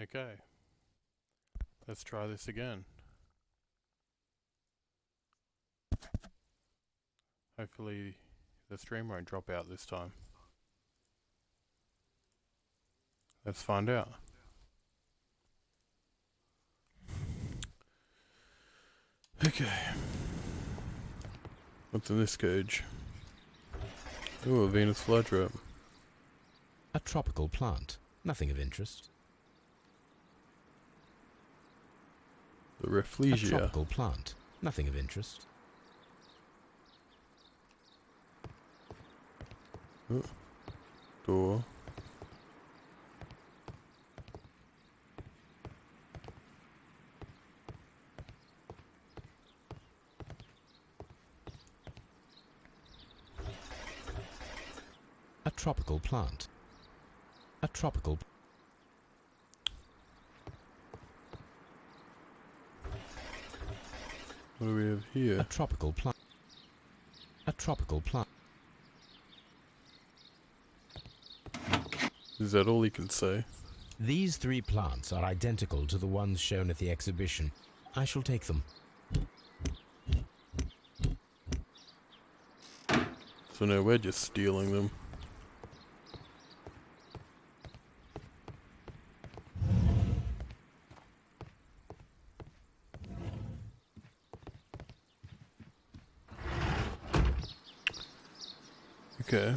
Okay, let's try this again. Hopefully the stream won't drop out this time. Let's find out. Okay. What's in this cage? Ooh, a Venus flytrap. A tropical plant. Nothing of interest. The A Rafflesia. tropical plant. Nothing of interest. Ooh. Door. A tropical plant. A tropical. What do we have here? A tropical plant. A tropical plant. Is that all he can say? These three plants are identical to the ones shown at the exhibition. I shall take them. So no, we're just stealing them. Okay.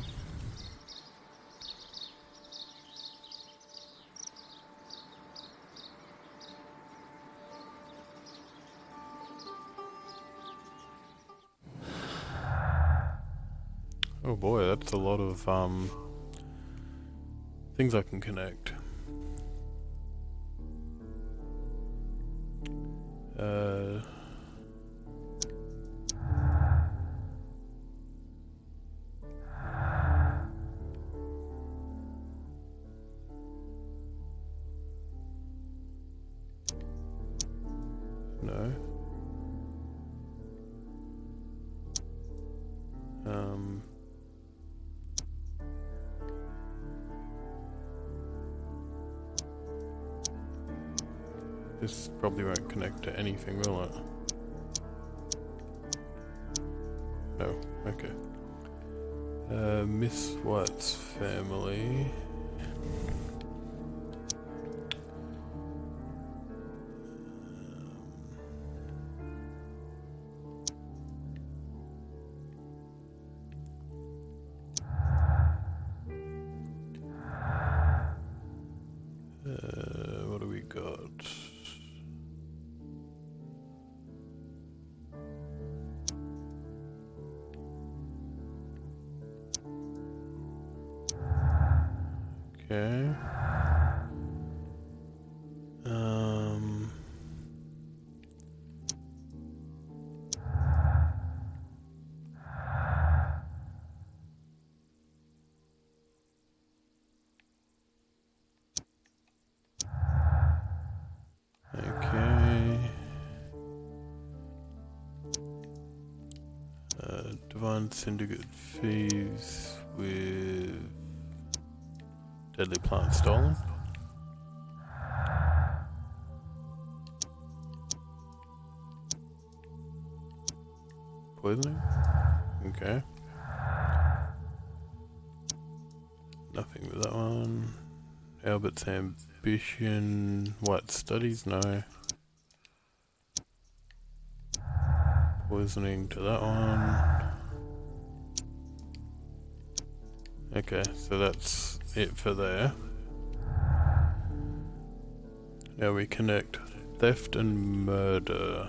Oh boy, that's a lot of things I can connect. No. This probably won't connect to anything, will it? No, okay. Miss White's family. What do we got? Okay. Okay. Divine Syndicate Thieves with Deadly Plant Stolen. Poisoning? Okay. Nothing with that one. Albert's Ambition. White Studies? No. Poisoning to that one. Okay, so that's it for there. Now we connect theft and murder.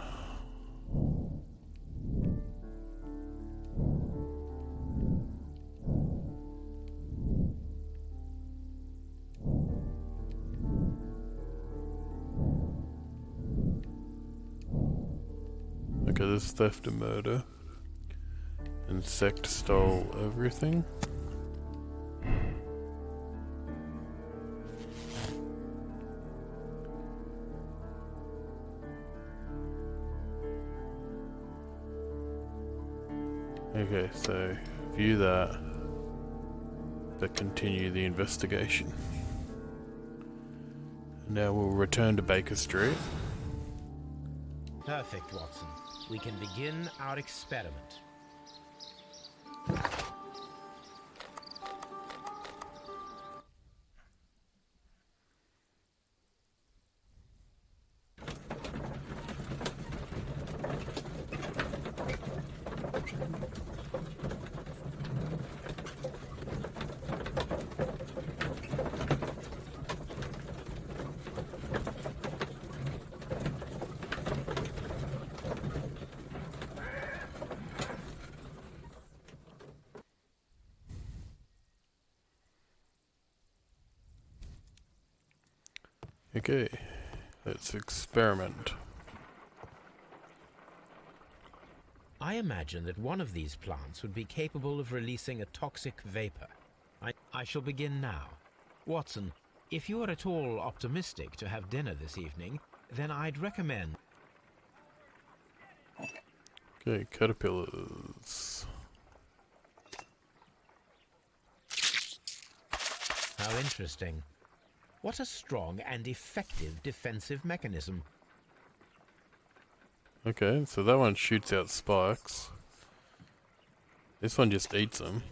Okay, this is theft and murder. Insect stole everything. Okay, so view that to continue the investigation. Now we'll return to Baker Street. Perfect, Watson. We can begin our experiment. Okay, let's experiment. I imagine that one of these plants would be capable of releasing a toxic vapor. I shall begin now. Watson, if you are at all optimistic to have dinner this evening, then I'd recommend... Okay, caterpillars. How interesting. What a strong and effective defensive mechanism. Okay, so that one shoots out spikes. This one just eats them.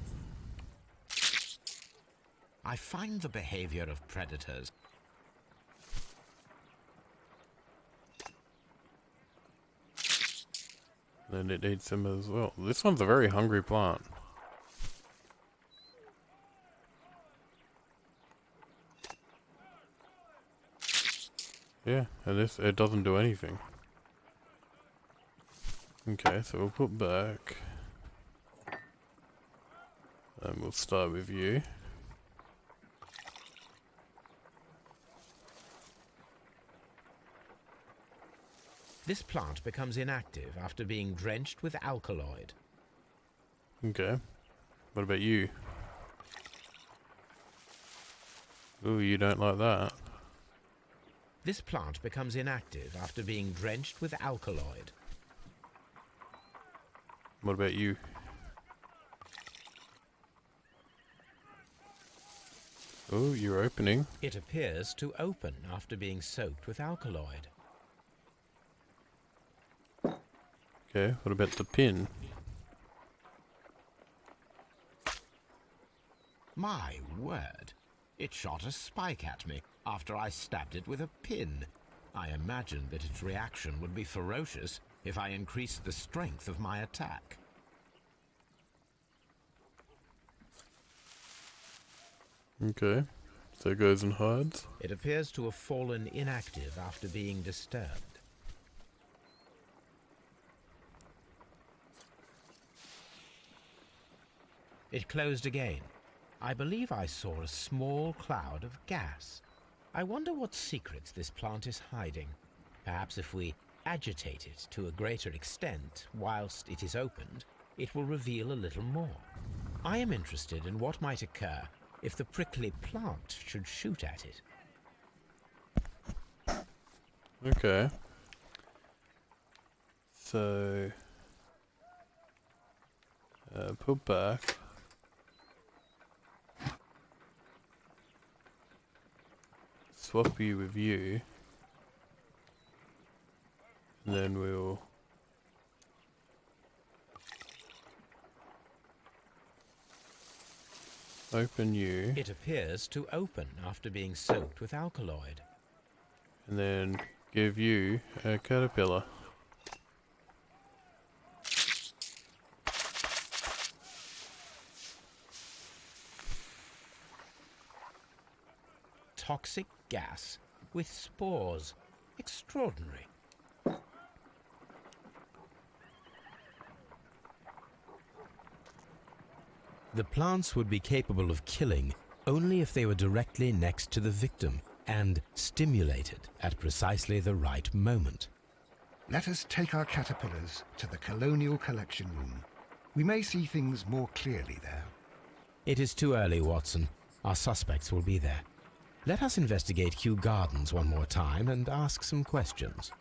I find the behavior of predators... Then it eats them as well. This one's a very hungry plant. Yeah, and this, it doesn't do anything. Okay, so we'll put back. And we'll start with you. This plant becomes inactive after being drenched with alkaloid. Okay. What about you? Ooh, you don't like that. This plant becomes inactive after being drenched with alkaloid. What about you? Oh, you're opening. It appears to open after being soaked with alkaloid. Okay, what about the pin? My word! It shot a spike at me after I stabbed it with a pin. I imagined that its reaction would be ferocious if I increased the strength of my attack. Okay, so it goes and hides. It appears to have fallen inactive after being disturbed. It closed again. I believe I saw a small cloud of gas. I wonder what secrets this plant is hiding. Perhaps if we agitate it to a greater extent whilst it is opened, it will reveal a little more. I am interested in what might occur if the prickly plant should shoot at it. Okay. So... put back. Swap you with you. And then we'll... open you. It appears to open after being soaked with alkaloid. And then give you a caterpillar. Toxic gas with spores. Extraordinary. The plants would be capable of killing only if they were directly next to the victim and stimulated at precisely the right moment. Let us take our caterpillars to the Colonial Collection Room. We may see things more clearly there. It is too early, Watson. Our suspects will be there. Let us investigate Kew Gardens one more time and ask some questions.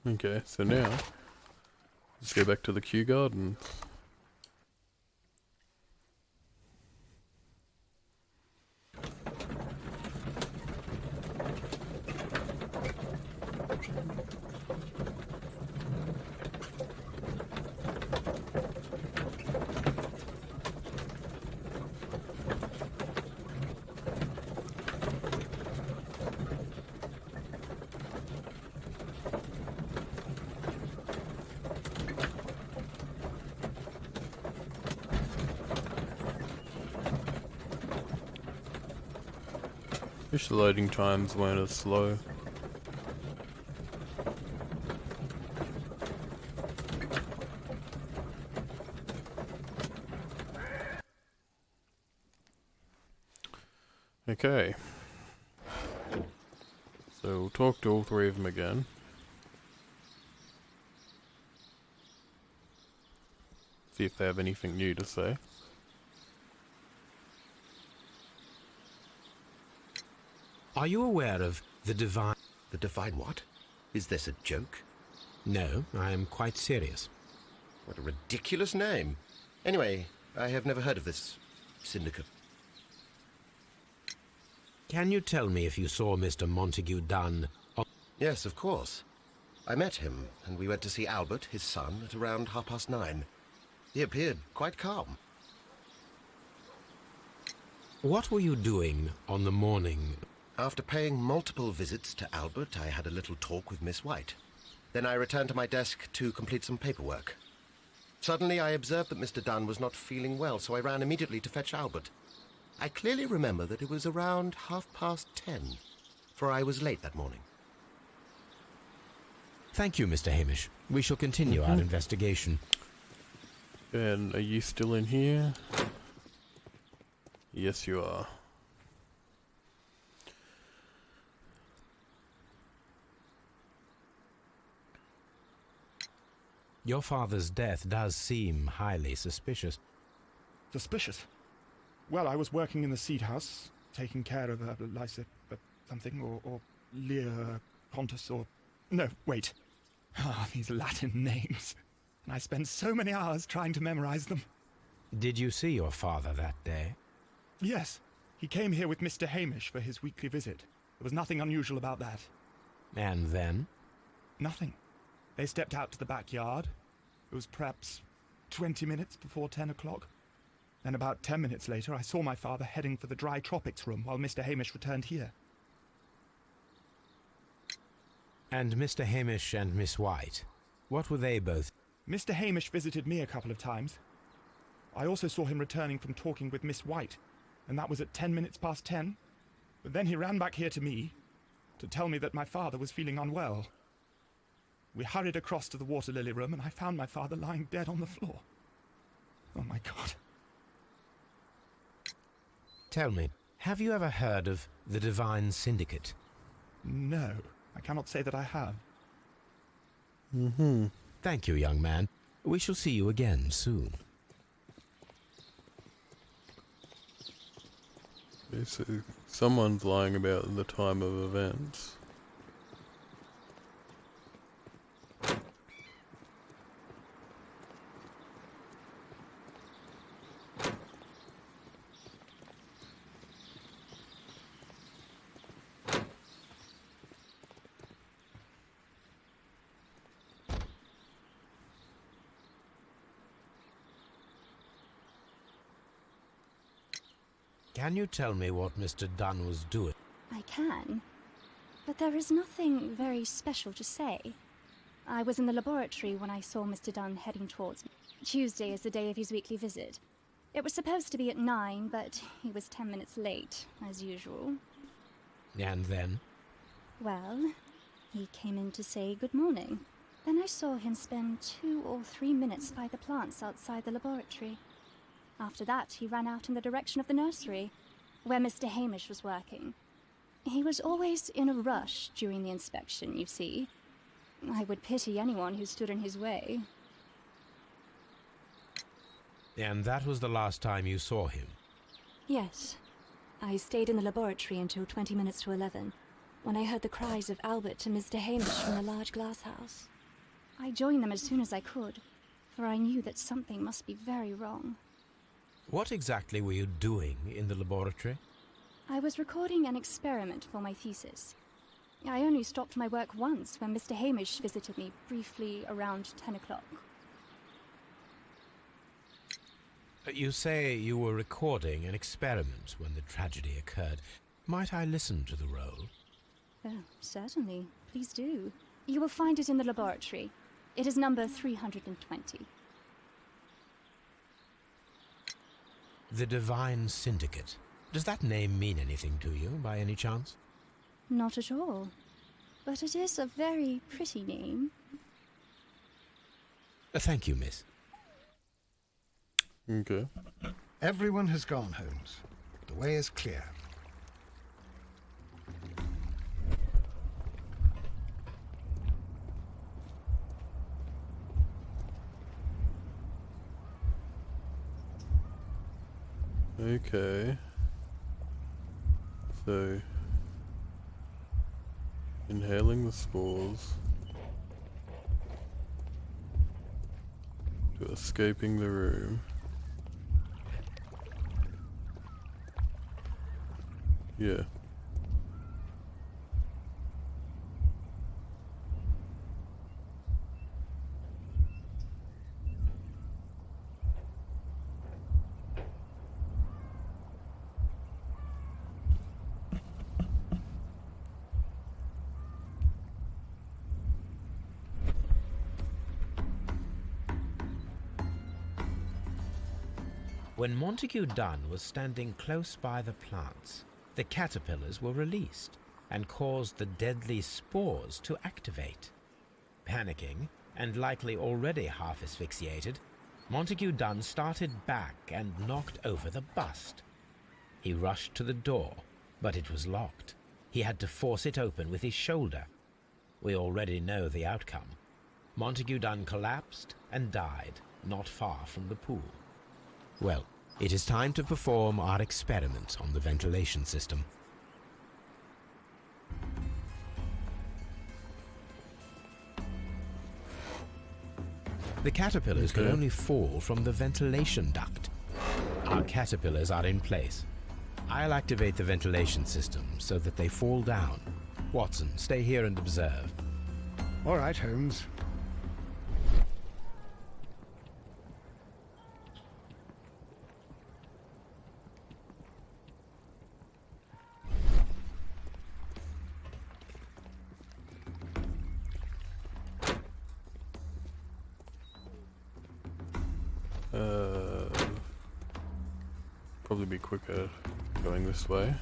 Okay, so now let's go back to the Kew Gardens. Wish the loading times weren't as slow. Okay. So we'll talk to all three of them again. See if they have anything new to say. Are you aware of the divine... The divine what? Is this a joke? No, I am quite serious. What a ridiculous name. Anyway, I have never heard of this syndicate. Can you tell me if you saw Mr. Montague Dunn on... Yes, of course. I met him, and we went to see Albert, his son, at around 9:30. He appeared quite calm. What were you doing on the morning... After paying multiple visits to Albert, I had a little talk with Miss White. Then I returned to my desk to complete some paperwork. Suddenly I observed that Mr. Dunn was not feeling well, so I ran immediately to fetch Albert. I clearly remember that it was around 10:30, for I was late that morning. Thank you, Mr. Hamish. We shall continue our investigation. And are you still in here? Yes, you are. Your father's death does seem highly suspicious. Suspicious? Well, I was working in the seed house, taking care of Lysa something, or Lear Pontus, or... No, wait. Ah, these Latin names. And I spent so many hours trying to memorize them. Did you see your father that day? Yes. He came here with Mr. Hamish for his weekly visit. There was nothing unusual about that. And then? Nothing. They stepped out to the backyard. It was perhaps 20 minutes before 10 o'clock. Then about 10 minutes later, I saw my father heading for the dry tropics room while Mr. Hamish returned here. And Mr. Hamish and Miss White, what were they both? Mr. Hamish visited me a couple of times. I also saw him returning from talking with Miss White, and that was at 10 minutes past 10. But then he ran back here to me to tell me that my father was feeling unwell. We hurried across to the water lily room, and I found my father lying dead on the floor. Oh, my God. Tell me, have you ever heard of the Divine Syndicate? No, I cannot say that I have. Thank you, young man. We shall see you again soon. So someone's lying about the time of events. Can you tell me what Mr. Dunn was doing? I can, but there is nothing very special to say. I was in the laboratory when I saw Mr. Dunn heading towards me. Tuesday is the day of his weekly visit. It was supposed to be at 9, but he was 10 minutes late, as usual. And then? Well, he came in to say good morning. Then I saw him spend 2 or 3 minutes by the plants outside the laboratory. After that, he ran out in the direction of the nursery, where Mr. Hamish was working. He was always in a rush during the inspection, you see. I would pity anyone who stood in his way. And that was the last time you saw him? Yes. I stayed in the laboratory until 20 minutes to 11. when I heard the cries of Albert and Mr. Hamish from the large glass house. I joined them as soon as I could, for I knew that something must be very wrong. What exactly were you doing in the laboratory? I was recording an experiment for my thesis. I only stopped my work once when Mr. Hamish visited me briefly around 10 o'clock. You say you were recording an experiment when the tragedy occurred. Might I listen to the roll? Oh, certainly. Please do. You will find it in the laboratory. It is number 320. The Divine Syndicate. Does that name mean anything to you, by any chance? Not at all. But it is a very pretty name. Thank you, miss. Okay. Everyone has gone, Holmes. The way is clear. Okay. So, inhaling the spores to escaping the room. Yeah. When Montague Dunn was standing close by the plants, the caterpillars were released and caused the deadly spores to activate. Panicking, and likely already half asphyxiated, Montague Dunn started back and knocked over the bust. He rushed to the door, but it was locked. He had to force it open with his shoulder. We already know the outcome. Montague Dunn collapsed and died not far from the pool. Well, it is time to perform our experiment on the ventilation system. The caterpillars can only fall from the ventilation duct. Our caterpillars are in place. I'll activate the ventilation system so that they fall down. Watson, stay here and observe. All right, Holmes. Probably be quicker going this way.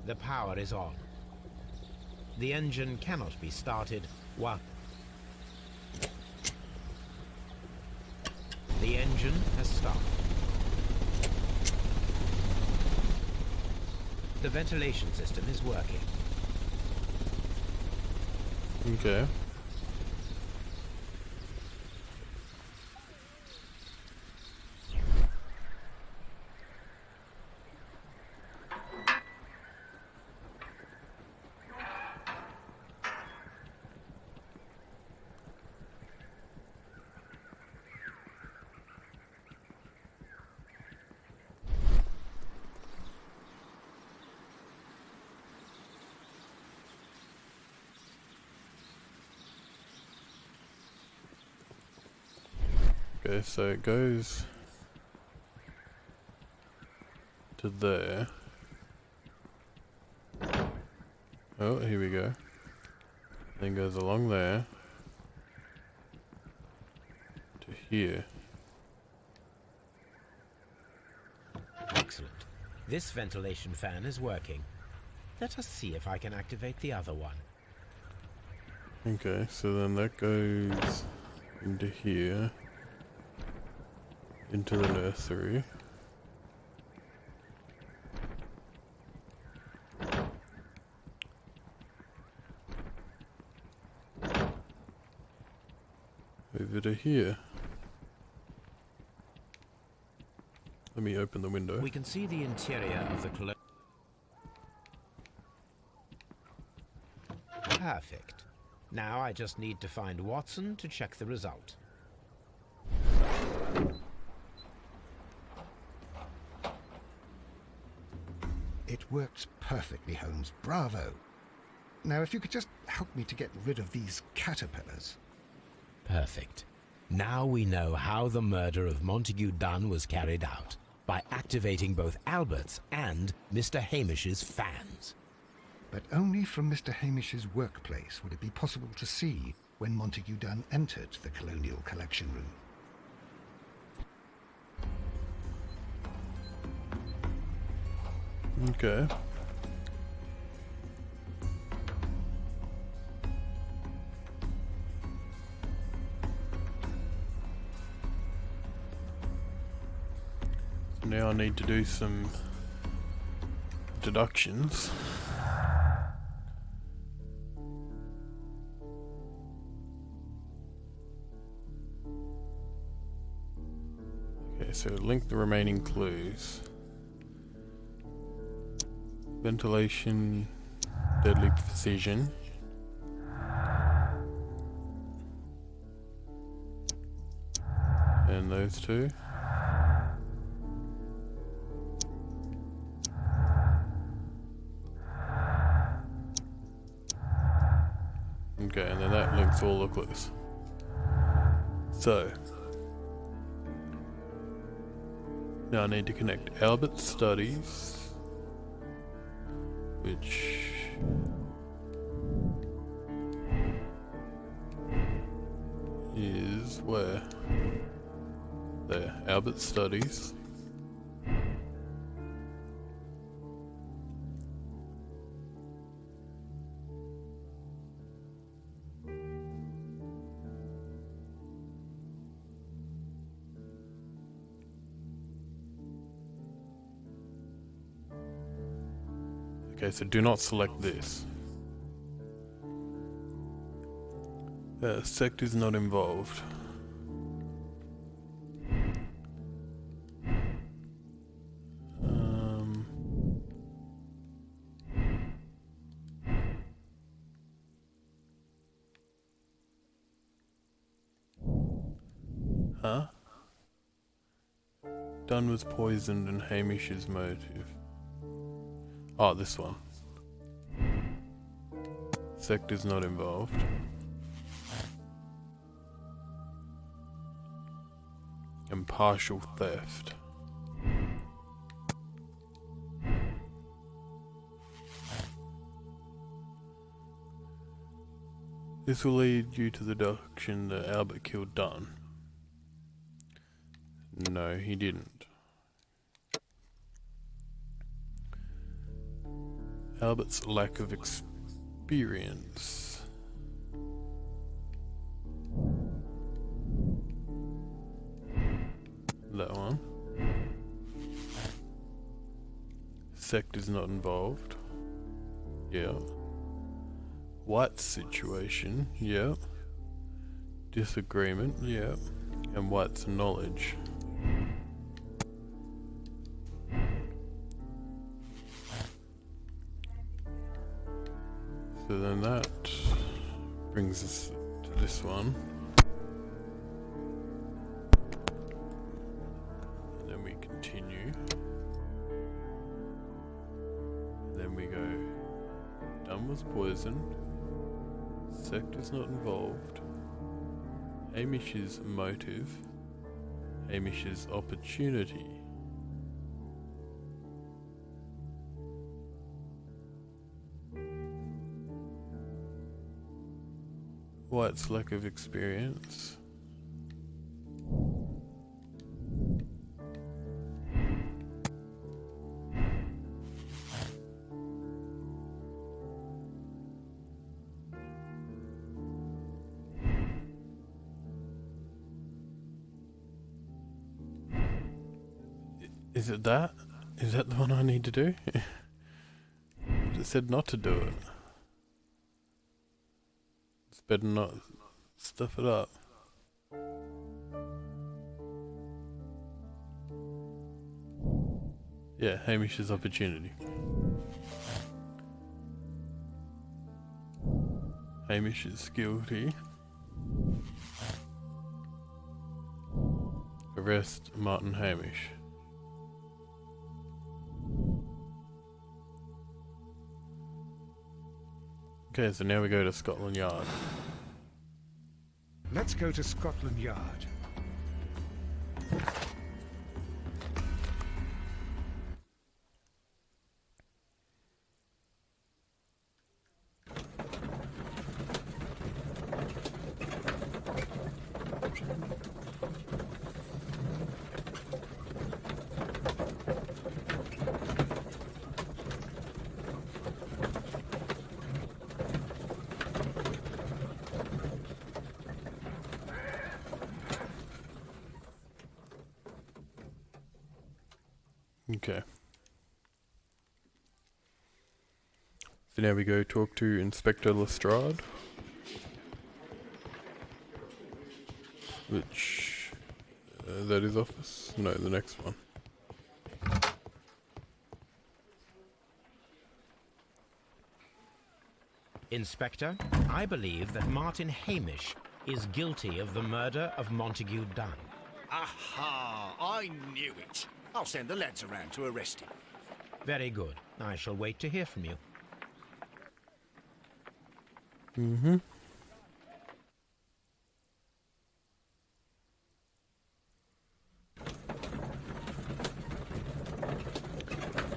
The power is on. The engine cannot be started while... The engine has stopped. The ventilation system is working. Okay. Okay, so it goes to there. Oh, here we go. Then goes along there to here. Excellent. This ventilation fan is working. Let us see if I can activate the other one. Okay, so then that goes into here, into the nursery. Over to here. Let me open the window. We can see the interior of the Perfect. Now I just need to find Watson to check the result. It works perfectly, Holmes. Bravo. Now, if you could just help me to get rid of these caterpillars. Perfect. Now we know how the murder of Montague Dunn was carried out, by activating both Albert's and Mr. Hamish's fans. But only from Mr. Hamish's workplace would it be possible to see when Montague Dunn entered the Colonial Collection Room. Okay. So now I need to do some deductions. Okay, so link the remaining clues. Ventilation, deadly precision. And those two. Okay, and then that links all the clues. So, now I need to connect Albert's studies, which is where? There, Albert's studies. Okay, so do not select this. Sect is not involved. Huh? Dunn was poisoned and Hamish's motive. Oh, this one. Sect is not involved. And partial theft. This will lead you to the deduction that Albert killed Dunn. No, he didn't. Albert's lack of experience. That one. Sect is not involved. Yeah. White's situation. Yeah. Disagreement. Yeah. And White's knowledge. So then that brings us to this one. And then we continue. And then we go, Dunn was poisoned. Sect is not involved. Hamish's motive. Hamish's opportunity. White's lack of experience. Is it that? Is that the one I need to do? It said not to do it. It's better not stuff it up. Yeah, Hamish's opportunity. Hamish is guilty. Arrest Martin Hamish. Okay, so now we go to Scotland Yard. Let's go to Scotland Yard. Okay. So now we go talk to Inspector Lestrade. Which... that his office? No, the next one. Inspector, I believe that Martin Hamish is guilty of the murder of Montague Dunn. Aha! I knew it. I'll send the lads around to arrest him. Very good. I shall wait to hear from you. Mm-hmm.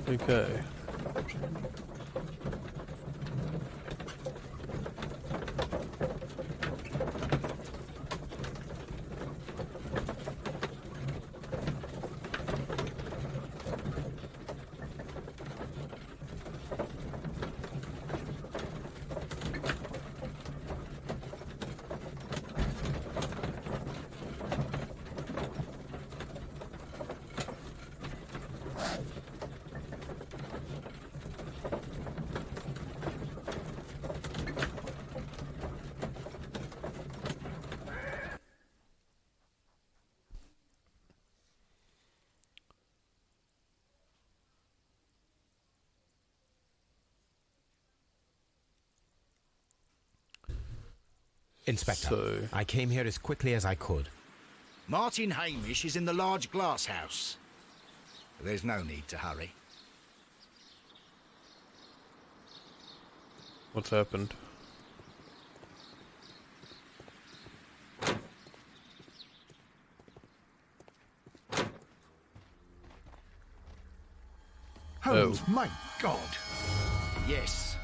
Okay. Inspector, So- I came here as quickly as I could. Martin Hamish is in the large glass house. There's no need to hurry. What's happened? Holmes, my God! Yes,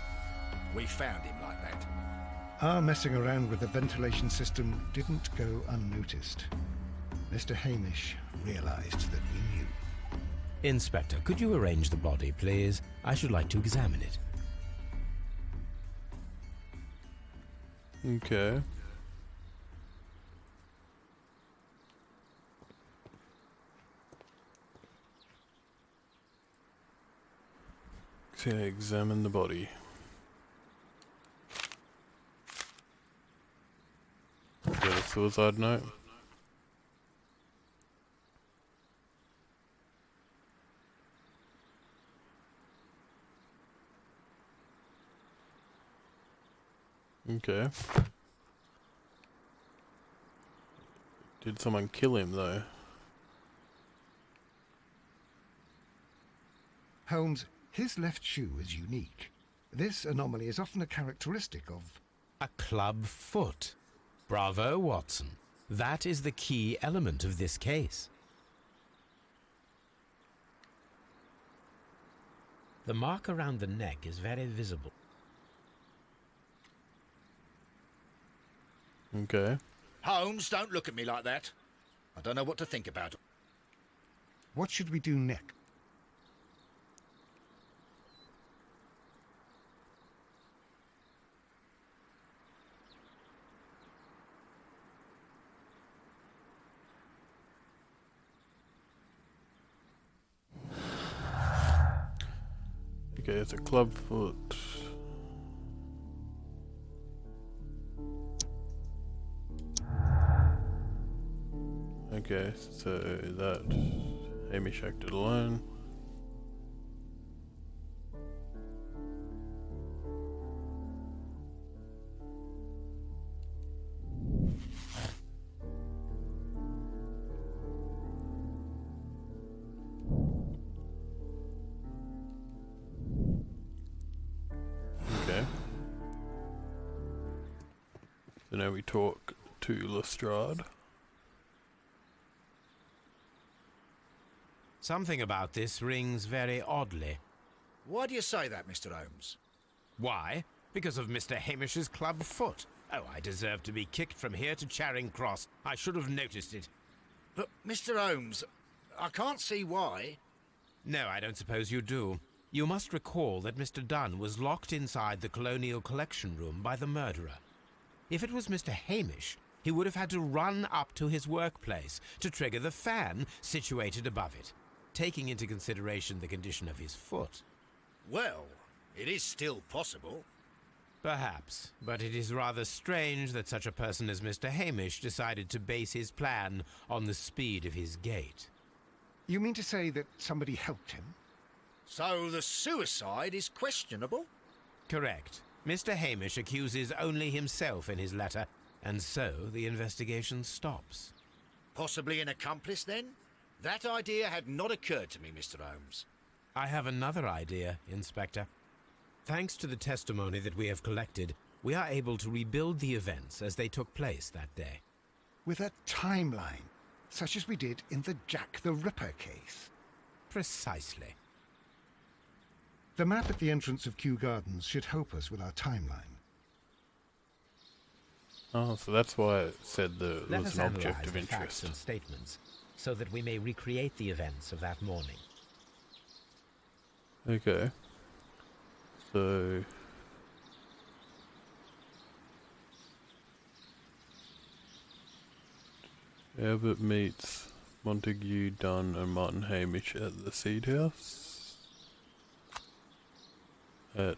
we found him like that. Our messing around with the ventilation system didn't go unnoticed. Mr. Hamish realized that we knew. Inspector, could you arrange the body, please? I should like to examine it. Okay. Okay, examine the body. Is that a suicide note? Okay. Did someone kill him though? Holmes, his left shoe is unique. This anomaly is often a characteristic of... A club foot. Bravo, Watson. That is the key element of this case. The mark around the neck is very visible. Okay. Holmes, don't look at me like that. I don't know what to think about. What should we do next? Okay, it's a clubfoot. Okay, so that Hamish acted alone. Okay. So now we talk to Lestrade. Something about this rings very oddly. Why do you say that, Mr. Holmes? Why? Because of Mr. Hamish's club foot. Oh, I deserve to be kicked from here to Charing Cross. I should have noticed it. But, Mr. Holmes, I can't see why. No, I don't suppose you do. You must recall that Mr. Dunn was locked inside the Colonial Collection Room by the murderer. If it was Mr. Hamish, he would have had to run up to his workplace to trigger the fan situated above it, taking into consideration the condition of his foot. Well, it is still possible. Perhaps, but it is rather strange that such a person as Mr. Hamish decided to base his plan on the speed of his gait. You mean to say that somebody helped him? So the suicide is questionable? Correct. Mr. Hamish accuses only himself in his letter, and so the investigation stops. Possibly an accomplice, then? That idea had not occurred to me, Mr. Holmes. I have another idea, Inspector. Thanks to the testimony that we have collected, we are able to rebuild the events as they took place that day. With a timeline, such as we did in the Jack the Ripper case. Precisely. The map at the entrance of Kew Gardens should help us with our timeline. Oh, so that's why it said there Let was us an analyze object of the facts interest. and statements, so that we may recreate the events of that morning. Okay. So... Albert meets Montague, Dunn and Martin Hamish at the Seed House. At...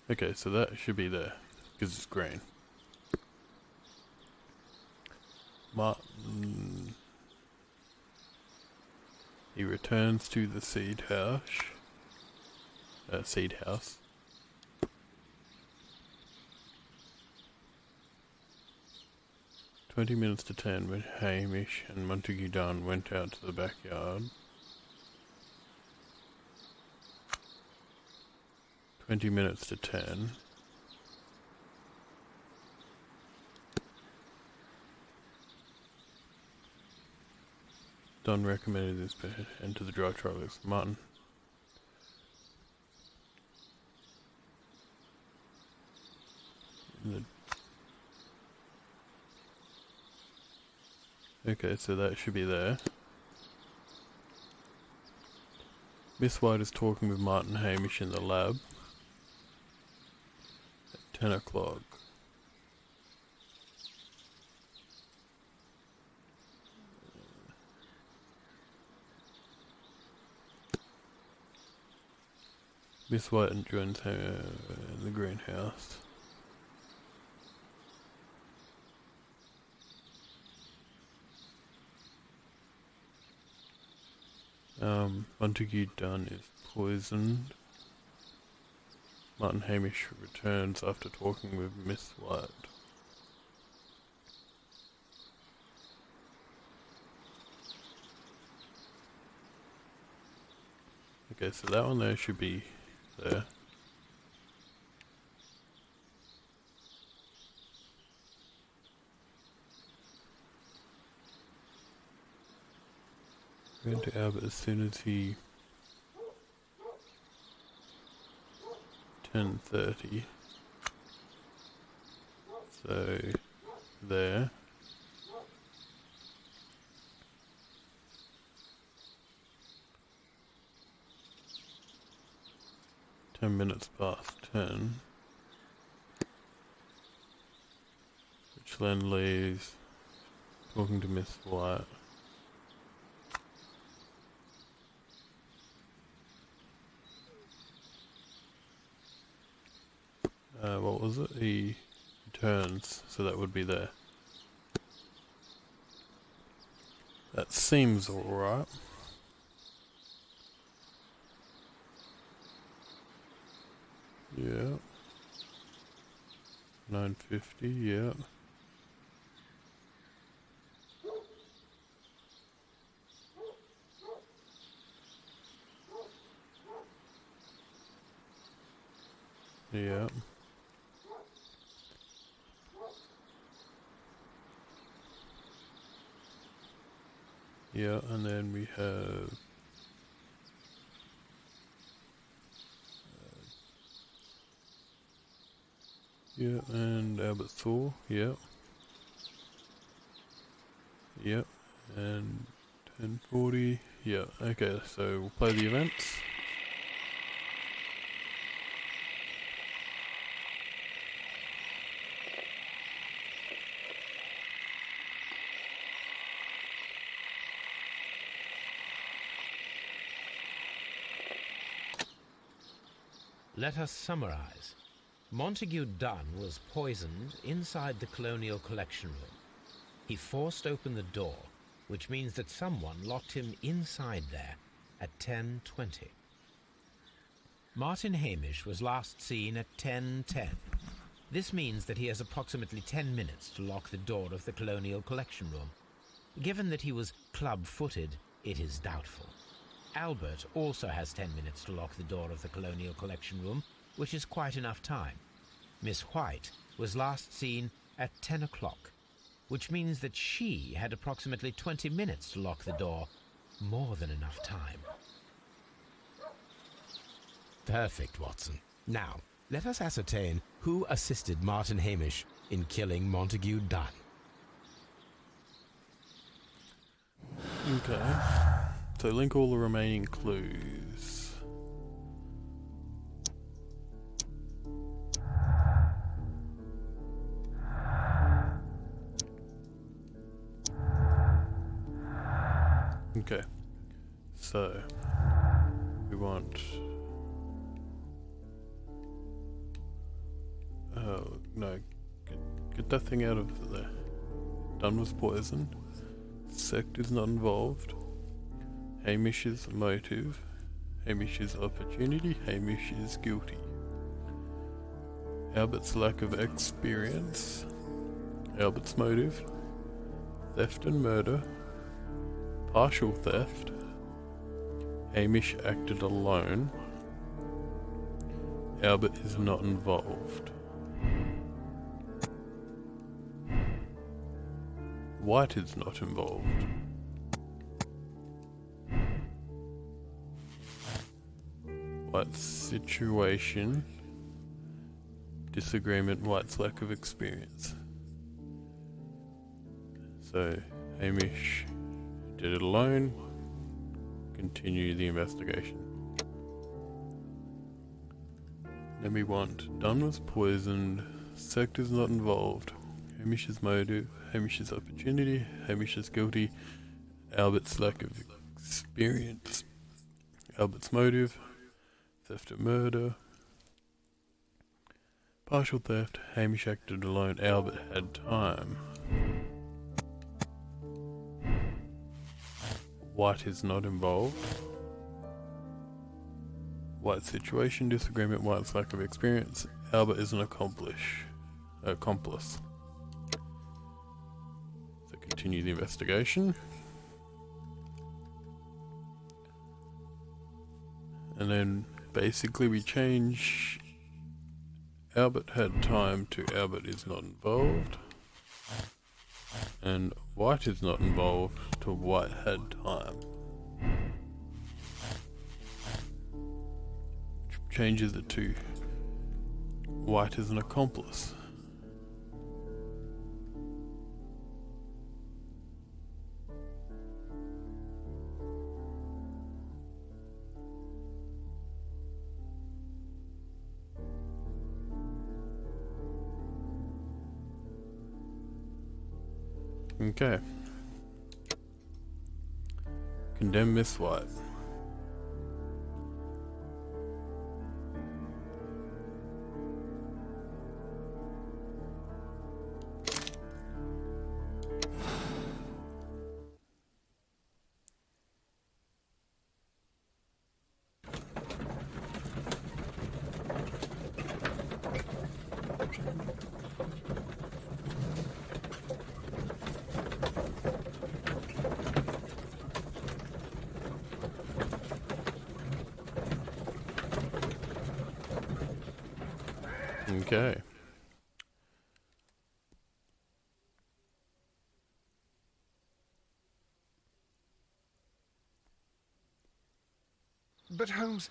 Okay, so that should be there, because it's green. Martin... He returns to the Seed House. 20 minutes to 10 when Hamish and Montague Dunn went out to the backyard. 20 minutes to 10. Dunn recommended this bed enter the dry trolley. Martin. Okay, so that should be there. Miss White is talking with Martin Hamish in the lab. At 10 o'clock. Miss White joins her in the greenhouse. Montague Dunn is poisoned. Martin Hamish returns after talking with Miss White. Okay, so that one there should be there. Going to Albert as soon as he 10:30. So there. 10 minutes past 10. Which then leaves talking to Miss White. What was it? He returns, so that would be there. That seems alright. Yeah. 9:50, yeah. Yeah. Yeah, and then we have yeah, and Albert Thor, yeah. Yep, and 10:40, yeah, okay, so we'll play the events. Let us summarize. Montague Dunn was poisoned inside the Colonial Collection Room. He forced open the door, which means that someone locked him inside there at 10:20. Martin Hamish was last seen at 10:10. This means that he has approximately 10 minutes to lock the door of the Colonial Collection Room. Given that he was club-footed, it is doubtful. Albert also has 10 minutes to lock the door of the Colonial Collection Room, which is quite enough time. Miss White was last seen at 10 o'clock, which means that she had approximately 20 minutes to lock the door. More than enough time. Perfect, Watson. Now, let us ascertain who assisted Martin Hamish in killing Montague Dunn. Okay, so link all the remaining clues. Okay, so we want no, get that thing out of there. Dunn was poisoned. Sect is not involved. Hamish's motive. Hamish's opportunity. Hamish is guilty. Albert's lack of experience. Albert's motive. Theft and murder. Partial theft. Hamish acted alone. Albert is not involved. White is not involved. White's situation. Disagreement, White's lack of experience. So, Hamish did it alone. Continue the investigation. Then we want Dunn was poisoned. Sect is not involved. Hamish's motive. Hamish's opportunity. Hamish is guilty. Albert's lack of experience. Albert's motive. Theft and murder. Partial theft. Hamish acted alone. Albert had time. White is not involved. White's situation, disagreement, White's lack of experience. Albert is an accomplice. So continue the investigation. And then basically we change Albert had time to Albert is not involved. And White is not involved to White had time. Which changes it to White is an accomplice. Okay. Condemn Miss White. Okay. But Holmes,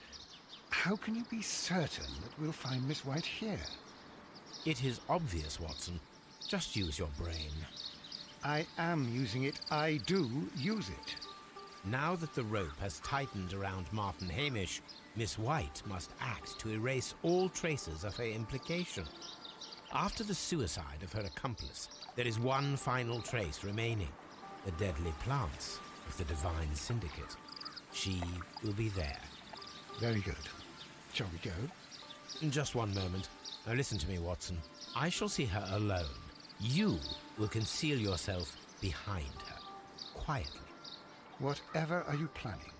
how can you be certain that we'll find Miss White here? It is obvious, Watson. Just use your brain. I am using it. I do use it. Now that the rope has tightened around Martin Hamish, Miss White must act to erase all traces of her implication. After the suicide of her accomplice, there is one final trace remaining: the deadly plants of the Divine Syndicate. She will be there. Very good. Shall we go? Just one moment. Now listen to me, Watson. I shall see her alone. You will conceal yourself behind her, quietly. Whatever are you planning?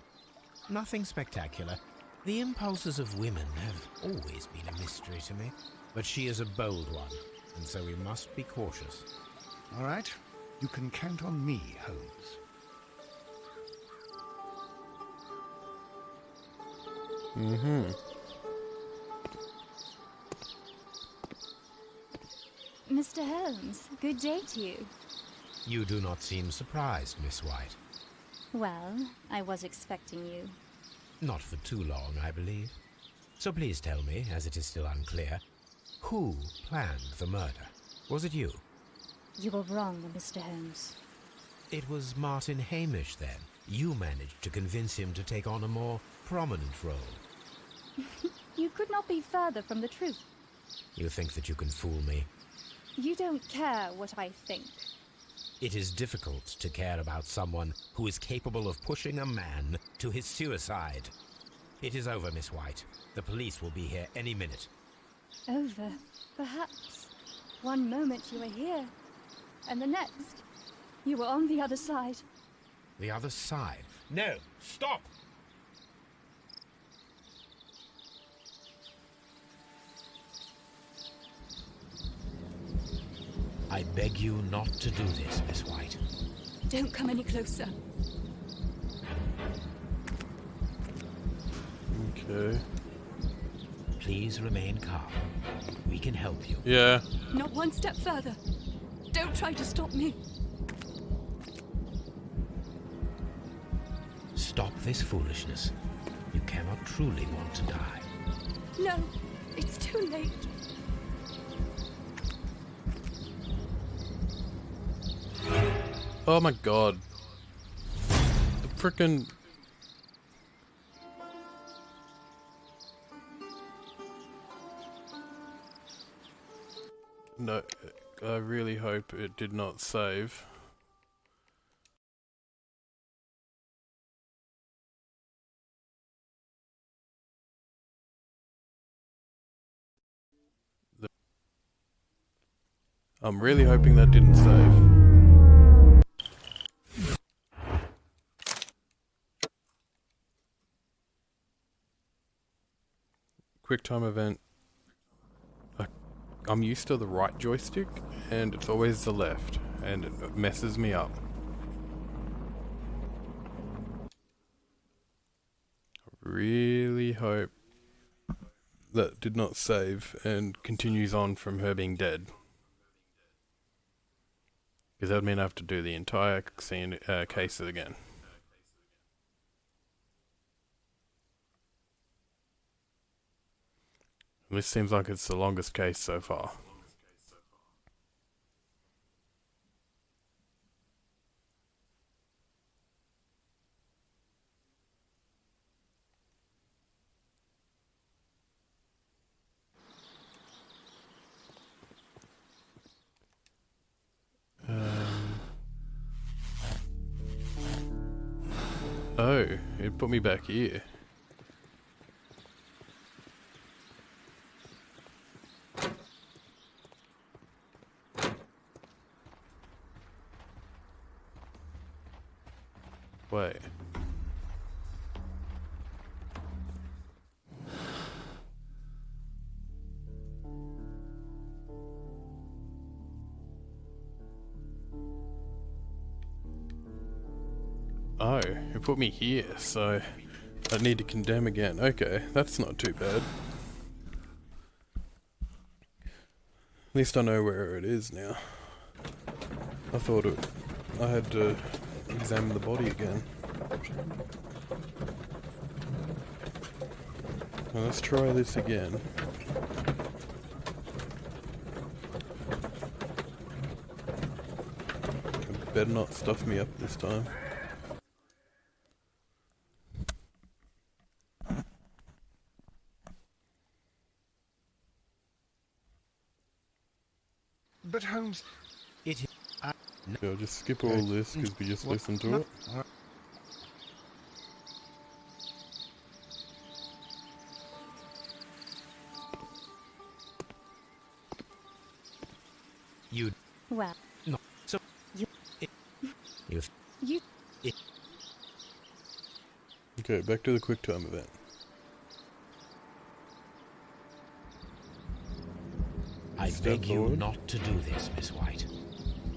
Nothing spectacular. The impulses of women have always been a mystery to me. But she is a bold one, and so we must be cautious. All right. You can count on me, Holmes. Mm-hmm. Mr. Holmes, good day to you. You do not seem surprised, Miss White. Well, I was expecting you. Not for too long, I believe. So please tell me, as it is still unclear, who planned the murder? Was it you? You were wrong, Mr. Holmes. It was Martin Hamish, then. You managed to convince him to take on a more prominent role. You could not be further from the truth. You think that you can fool me? You don't care what I think. It is difficult to care about someone who is capable of pushing a man to his suicide. It is over, Miss White. The police will be here any minute. Over, perhaps. One moment you were here, and the next, you were on the other side. The other side? No! Stop! I beg you not to do this, Miss White. Don't come any closer. Okay. Please remain calm. We can help you. Yeah. Not one step further. Don't try to stop me. Stop this foolishness. You cannot truly want to die. No, it's too late. Oh my god. The frickin'... No, I really hope it did not save. I'm really hoping that didn't save. Quick time event. I'm used to the right joystick, and it's always the left, and it messes me up. I really hope that did not save and continues on from her being dead. Because that would mean I have to do the entire scene, case again. This seems like it's the longest case so far. Oh, it put me back here. Wait. Oh, it put me here, so I need to condemn again. Okay, that's not too bad. At least I know where it is now. I thought I had to examine the body again. Well, let's try this again. It better not stuff me up this time. But Holmes, It is. Okay, I'll just skip all this because we just listened to it. You. Well, No. So. You- You. you. Okay, back to the quick time event. I Step beg you forward. not to do this, Miss White.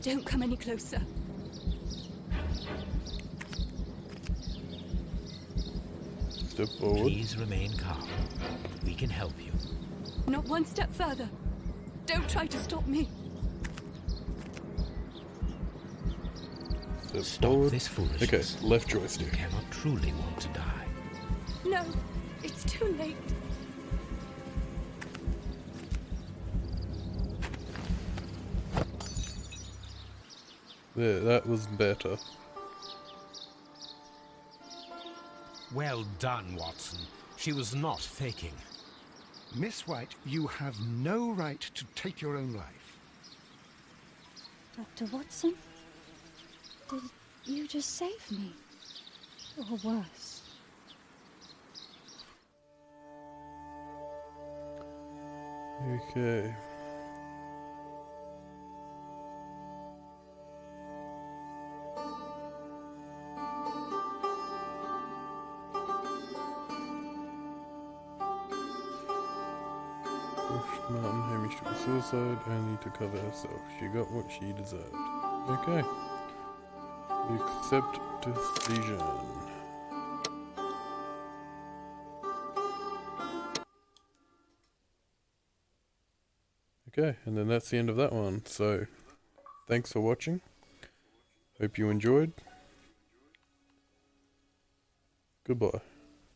Don't come any closer. Step forward. Please remain calm. We can help you. Not one step further. Don't try to stop me. Step Stop forward. this foolishness. Okay, left You joystick. cannot truly want to die. No, it's too late. There, that was better. Well done, Watson. She was not faking. Miss White, you have no right to take your own life. Dr. Watson? Did you just save me? Or worse? Okay. Pushed Martin Hamish to a suicide only to cover herself. She got what she deserved. Okay. Accept decision. Okay, and then that's the end of that one. So, thanks for watching. Hope you enjoyed. Goodbye.